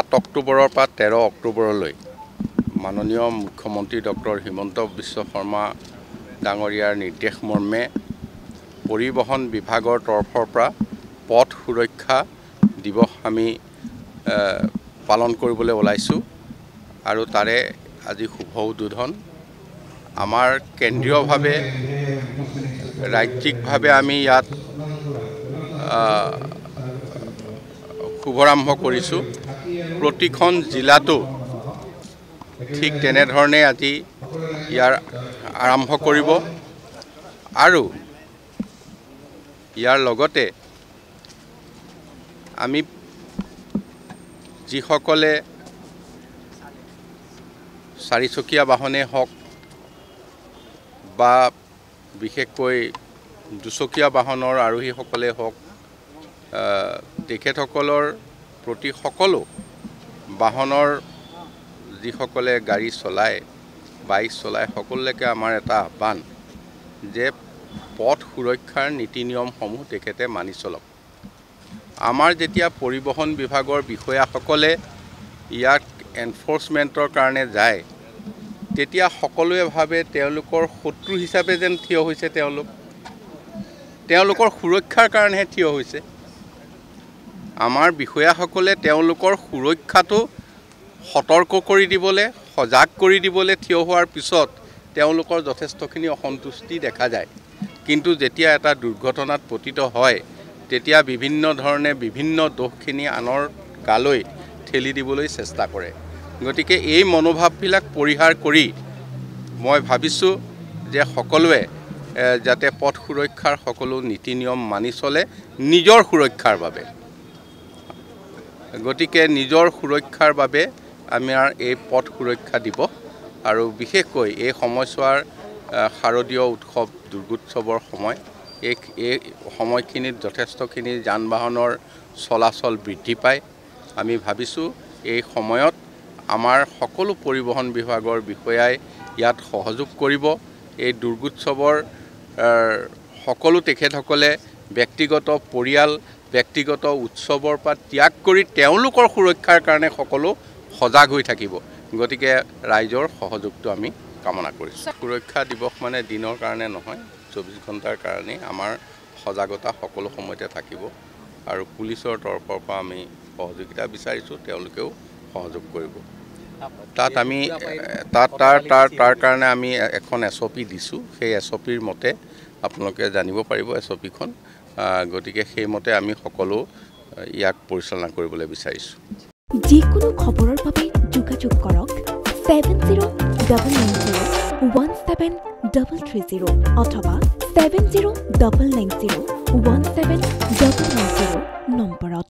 7 অক্টোবৰৰ পৰা 13 অক্টোবৰলৈ মাননীয় মুখ্যমন্ত্ৰী ডক্টৰ হিমন্ত বিশ্ব শৰ্মা ডাঙৰীয়াৰ নিৰ্দেশ মৰ্মে পৰিবহণ বিভাগৰ তৰফৰ পৰা পথ সুৰক্ষা দিৱস আমি পালন কৰিবলৈ ওলাইছোঁ আৰু তাৰে আজি শুভ উদ্বোধন আমাৰ কেন্দ্ৰীয়ভাৱে ৰাজ্যিকভাৱে আমি ইয়াত শুভাৰম্ভ কৰিছোঁ প্ৰতিখন জিলাতো ঠিক তেনেধৰণে আজি ইয়াৰ আৰম্ভ কৰিব আৰু ইয়াৰ লগতে আমি যিসকলে চাৰিচকীয়া বাহনে হওক বা বিশেষকৈ দুচকীয়া বাহনৰ আৰোহীসকলে হওক তেখেতসকলৰ প্ৰতি সকলো বাহনৰ যিসকলে গাড়ী চলায় বাইক চলায় সকলোলৈকে আমাৰ এটা আহ্বান যে পথ সুৰক্ষাৰ নীতি নিয়মসমূহ তেখেতে মানি চলক আমাৰ যেতিয়া পৰিবহণ বিভাগৰ বিষয়াসকলে ইয়াক এনফৰ্চমেণ্টৰ কাৰণে যায় তেতিয়া সকলোৱে ভাবে তেওঁলোকৰ শত্ৰু হিচাপে যেন থিয় হৈছে তেওঁলোকৰ সুৰক্ষাৰ কাৰণেহে থিয় হৈছে আমাৰ বিষয়াসকলে তেওঁলোকৰ সুৰক্ষাটো সতৰ্ক কৰি দিবলৈ সজাগ কৰি দিবলৈ থিয় হোৱাৰ পিছত তেওঁলোকৰ যথেষ্টখিনি অসন্তুষ্টি দেখা যায় কিন্তু যেতিয়া এটা দুৰ্ঘটনাত পতিত হয় তেতিয়া বিভিন্ন ধৰণে বিভিন্ন দোষখিনি আনৰ গালৈ ঠেলি দিবলৈ চেষ্টা কৰে গতিকে এই মনোভাৱবিলাক পৰিহাৰ কৰি মই ভাবিছোঁ যে সকলোৱে যাতে পথ সুৰক্ষাৰ সকলো নীতি নিয়ম মানি চলে নিজৰ সুৰক্ষাৰ বাবে গতিকে নিজৰ সুৰক্ষাৰ বাবে আমাৰ এই পথ সুৰক্ষা দিৱস আৰু বিশেষকৈ এই সময়ছোৱাৰ শাৰদীয় উৎসৱ দুৰ্গোৎসৱৰ সময় এই সময়খিনিত যথেষ্টখিনি যান বাহনৰ চলাচল বৃদ্ধি পায় আমি ভাবিছোঁ এই সময়ত আমাৰ সকলো পৰিবহণ বিভাগৰ বিষয়াই ইয়াত সহযোগ কৰিব এই দুৰ্গোৎসৱৰ সকলো তেখেতসকলে ব্যক্তিগত পৰিয়াল ব্যক্তিগত উৎসৱৰ পৰা ত্যাগ কৰি তেওঁলোকৰ সুৰক্ষাৰ কাৰণে সকলো সজাগ হৈ থাকিব গতিকে ৰাইজৰ সহযোগটো আমি কামনা কৰিছোঁ সুৰক্ষা দিৱস মানে দিনৰ কাৰণে নহয় 24 ঘণ্টাৰ কাৰণে আমাৰ সজাগতা সকলো সময়তে থাকিব আৰু পুলিচৰ তৰফৰ পৰা আমি সহযোগিতা বিচাৰিছোঁ তেওঁলোকেও সহযোগ কৰিব তাত আমি তাৰ কাৰণে আমি এখন SOP দিছোঁ সেই SOPৰ মতে আপোনালোকে জানিব পাৰিব SOPখন গতিকে সেইমতে আমি সকলো ইয়াক পৰিচালনা কৰিবলৈ বিচাৰিছোঁ যিকোনো খবৰৰ বাবে যোগাযোগ কৰক 7099017330 অথবা 7099017390 নম্বৰত